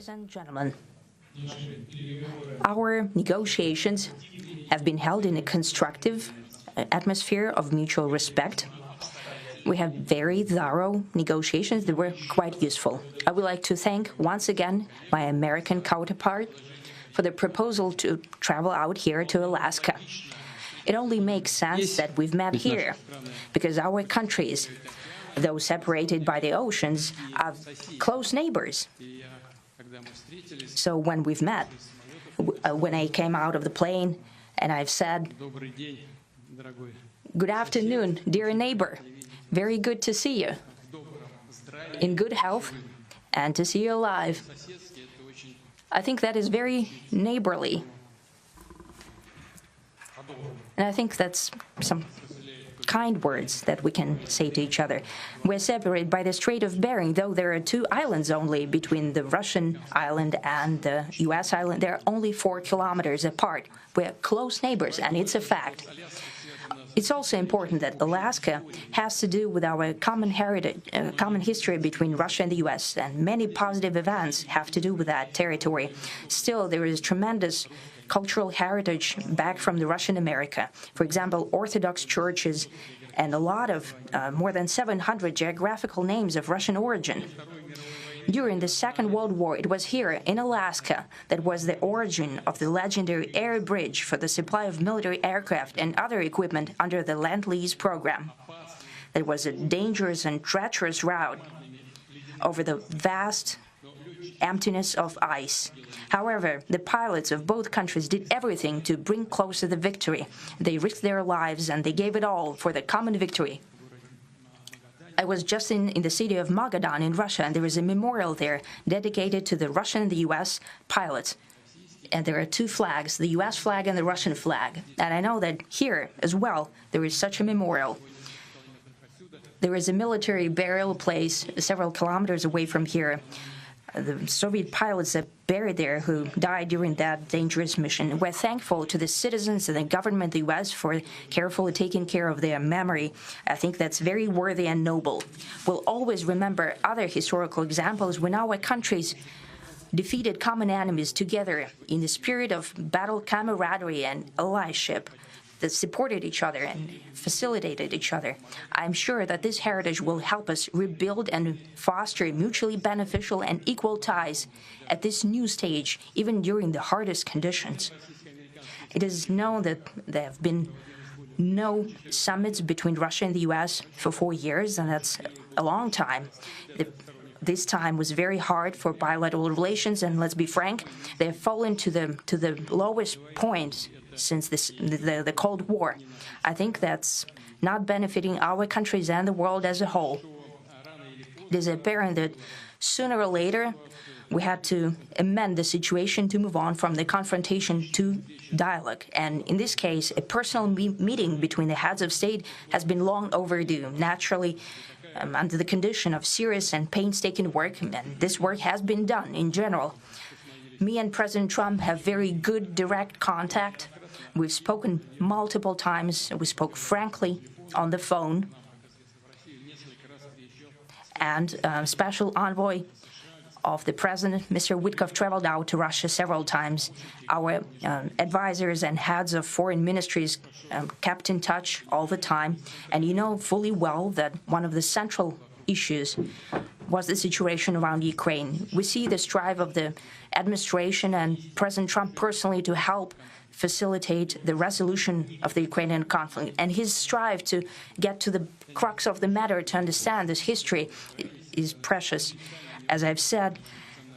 Ladies and gentlemen, our negotiations have been held in a constructive atmosphere of mutual respect. We have very thorough negotiations that were quite useful. I would like to thank once again my American counterpart for the proposal to travel out here to Alaska. It only makes sense that we've met here, because our countries, though separated by the oceans, are close neighbors. So when we've met, when I came out of the plane and I've said, "Good afternoon, dear neighbor. Very good to see you. In good health and to see you alive." I think that is very neighborly. And I think that's some kind words that we can say to each other. We're separated by the Strait of Bering, though there are 2 islands only between the Russian island and the U.S. island. They're only 4 kilometers apart. We're close neighbors, and it's a fact. It's also important that Alaska has to do with our common heritage, common history between Russia and the U.S., and many positive events have to do with that territory. Still, there is tremendous cultural heritage back from the Russian America. For example, Orthodox churches and a lot of more than 700 geographical names of Russian origin. During the Second World War, it was here in Alaska that was the origin of the legendary air bridge for the supply of military aircraft and other equipment under the Lend-Lease program. That was a dangerous and treacherous route over the vast emptiness of ice. However, the pilots of both countries did everything to bring closer the victory. They risked their lives and they gave it all for the common victory. I was just in the city of Magadan in Russia, and there is a memorial there dedicated to the Russian and the U.S. pilots. And there are 2 flags, the U.S. flag and the Russian flag. And I know that here as well, there is such a memorial. There is a military burial place several kilometers away from here. The Soviet pilots that buried there who died during that dangerous mission. We're thankful to the citizens and the government of the U.S. for carefully taking care of their memory. I think that's very worthy and noble. We'll always remember other historical examples when our countries defeated common enemies together in the spirit of battle camaraderie and allyship that supported each other and facilitated each other. I'm sure that this heritage will help us rebuild and foster mutually beneficial and equal ties at this new stage, even during the hardest conditions. It is known that there have been no summits between Russia and the U.S. for 4 years, and that's a long time. This time was very hard for bilateral relations, and let's be frank, they have fallen to the lowest point since the Cold War. I think that's not benefiting our countries and the world as a whole. It is apparent that sooner or later we had to amend the situation to move on from the confrontation to dialogue. And in this case, a personal meeting between the heads of state has been long overdue. Naturally, under the condition of serious and painstaking work, and this work has been done in general. Me and President Trump have very good direct contact. We've spoken multiple times. We spoke frankly on the phone. And Special Envoy of the President, Mr. Witkoff, traveled out to Russia several times. Our advisors and heads of foreign ministries kept in touch all the time. And you know fully well that one of the central issues was the situation around Ukraine. We see the strive of the administration and President Trump personally to help facilitate the resolution of the Ukrainian conflict. And his strive to get to the crux of the matter, to understand this history, is precious. As I've said,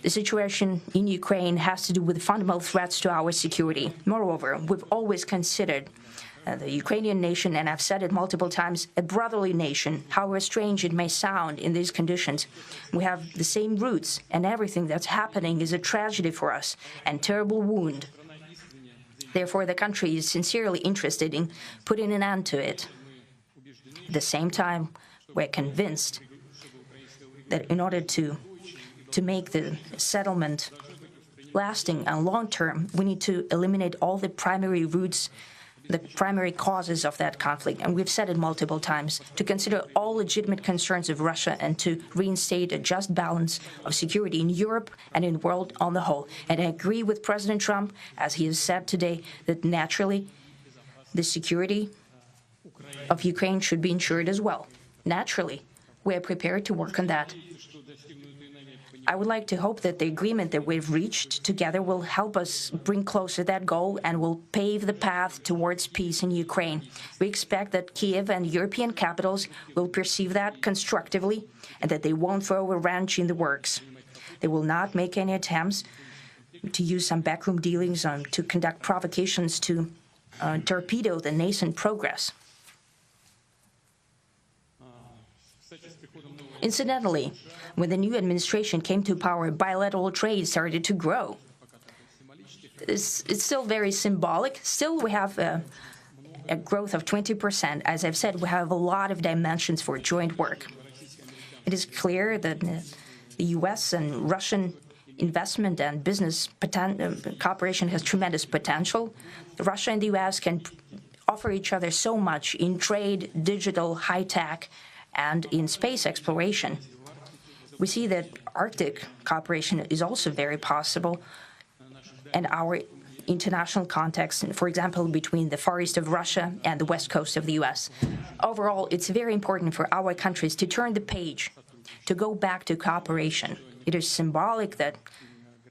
the situation in Ukraine has to do with fundamental threats to our security. Moreover, we've always considered the Ukrainian nation, and I've said it multiple times, a brotherly nation, however strange it may sound in these conditions. We have the same roots, and everything that's happening is a tragedy for us and terrible wound. Therefore, the country is sincerely interested in putting an end to it. At the same time, we're convinced that in order to make the settlement lasting and long-term, we need to eliminate all the primary roots the primary causes of that conflict, and we've said it multiple times, to consider all legitimate concerns of Russia and to reinstate a just balance of security in Europe and in the world on the whole. And I agree with President Trump, as he has said today, that naturally the security of Ukraine should be ensured as well. Naturally, we are prepared to work on that. I would like to hope that the agreement that we've reached together will help us bring closer that goal and will pave the path towards peace in Ukraine. We expect that Kiev and European capitals will perceive that constructively and that they won't throw a wrench in the works. They will not make any attempts to use some backroom dealings to conduct provocations to torpedo the nascent progress. Incidentally, when the new administration came to power, bilateral trade started to grow. It's still very symbolic. Still, we have a growth of 20%. As I've said, we have a lot of dimensions for joint work. It is clear that the U.S. and Russian investment and business cooperation has tremendous potential. Russia and the U.S. can offer each other so much in trade, digital, high-tech, and in space exploration. We see that Arctic cooperation is also very possible, and our international context, for example, between the Far East of Russia and the West Coast of the U.S. Overall, it's very important for our countries to turn the page, to go back to cooperation. It is symbolic that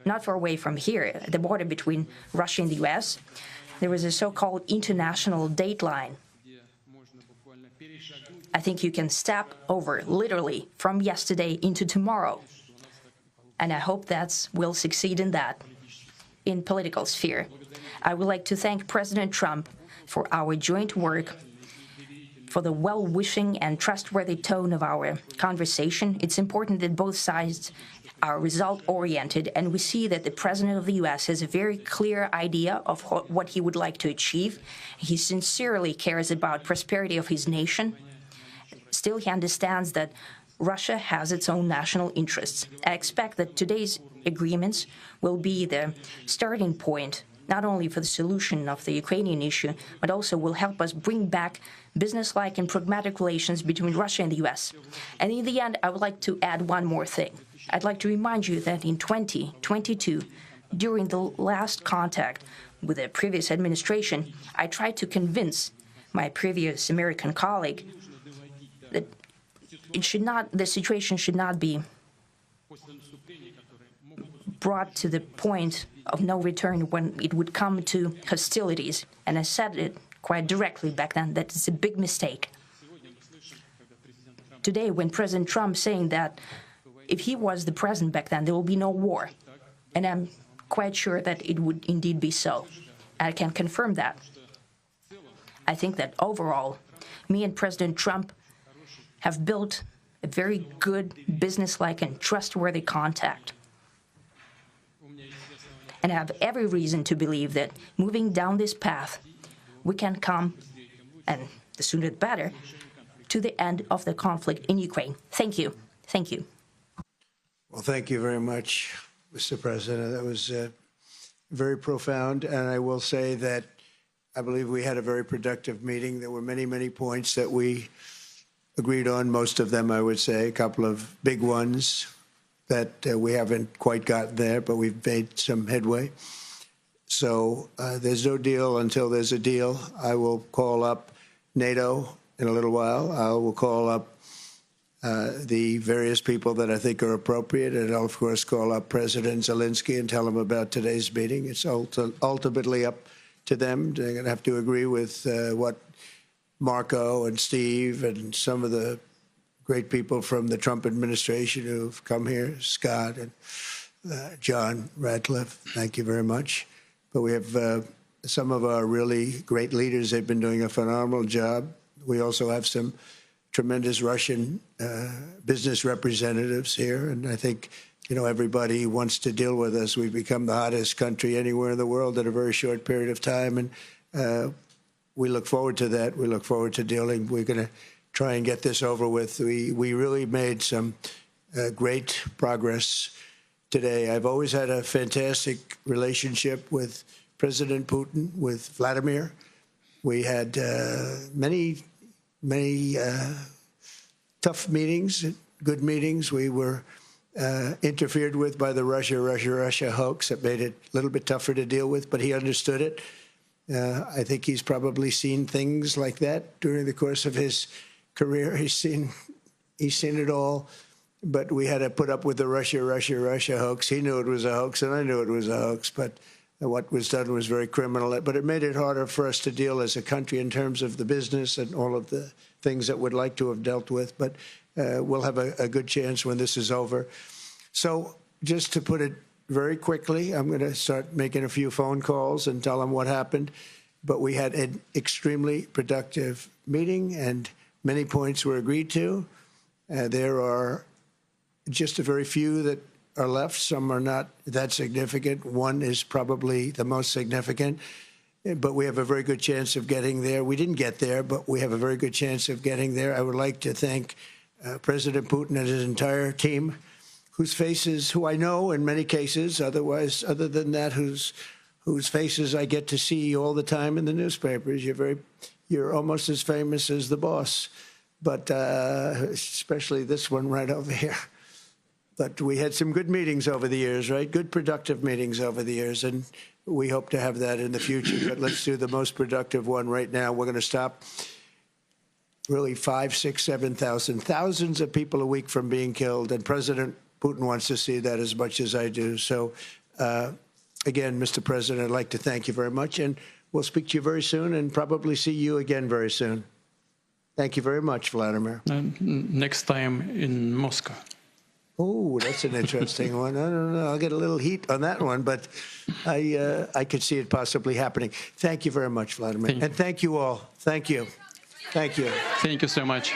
not far away from here, at the border between Russia and the U.S., there was a so-called international date line. I think you can step over, literally, from yesterday into tomorrow. And I hope that we'll succeed in that, in political sphere. I would like to thank President Trump for our joint work, for the well-wishing and trustworthy tone of our conversation. It's important that both sides are result-oriented, and we see that the President of the U.S. has a very clear idea of what he would like to achieve. He sincerely cares about prosperity of his nation. Still, he understands that Russia has its own national interests. I expect that today's agreements will be the starting point, not only for the solution of the Ukrainian issue, but also will help us bring back business-like and pragmatic relations between Russia and the U.S. And in the end, I would like to add one more thing. I'd like to remind you that in 2022, during the last contact with the previous administration, I tried to convince my previous American colleague that the situation should not be brought to the point of no return when it would come to hostilities. And I said it quite directly back then, that it's a big mistake. Today, when President Trump saying that if he was the president back then, there will be no war. And I'm quite sure that it would indeed be so. I can confirm that. I think that overall, me and President Trump have built a very good, business-like and trustworthy contact. And I have every reason to believe that moving down this path, we can come, and the sooner the better, to the end of the conflict in Ukraine. Thank you. Thank you. Well, thank you very much, Mr. President. That was very profound. And I will say that I believe we had a very productive meeting. There were many, many points that we agreed on, most of them, I would say, a couple of big ones that we haven't quite gotten there, but we've made some headway. So there's no deal until there's a deal. I will call up NATO in a little while. I will call up the various people that I think are appropriate, and I'll, of course, call up President Zelensky and tell him about today's meeting. It's ultimately up to them. They're going to have to agree with what Marco and Steve and some of the great people from the Trump administration who've come here, Scott and John Radcliffe, thank you very much. But we have some of our really great leaders. They've been doing a phenomenal job. We also have some tremendous Russian business representatives here. And I think, you know, everybody wants to deal with us. We've become the hottest country anywhere in the world in a very short period of time. And we look forward to that. We look forward to dealing. We're going to try and get this over with. We really made some great progress today. I've always had a fantastic relationship with President Putin, with Vladimir. We had many tough meetings, good meetings. We were interfered with by the Russia hoax. That made it a little bit tougher to deal with, but he understood it. I think he's probably seen things like that during the course of his career. He's seen it all. But we had to put up with the Russia hoax. He knew it was a hoax, and I knew it was a hoax. But what was done was very criminal. But it made it harder for us to deal as a country in terms of the business and all of the things that we'd like to have dealt with. But we'll have a good chance when this is over. So just to put it very quickly, I'm going to start making a few phone calls and tell them what happened. But we had an extremely productive meeting, and many points were agreed to. There are just a very few that are left. Some are not that significant. One is probably the most significant, but we have a very good chance of getting there. We didn't get there, but we have a very good chance of getting there. I would like to thank President Putin and his entire team, who I know in many cases, other than that, whose faces I get to see all the time in the newspapers. You're almost as famous as the boss, but especially this one right over here. But we had some good meetings over the years, right? Good, productive meetings over the years, and we hope to have that in the future. But let's do the most productive one right now. We're going to stop really 5, 6, 7,000, thousands of people a week from being killed, and President Putin wants to see that as much as I do. So, again, Mr. President, I'd like to thank you very much, and we'll speak to you very soon and probably see you again very soon. Thank you very much, Vladimir. Next time in Moscow. Oh, that's an interesting one. I don't know. I'll get a little heat on that one, but I could see it possibly happening. Thank you very much, Vladimir. And thank you all. Thank you. Thank you. Thank you so much.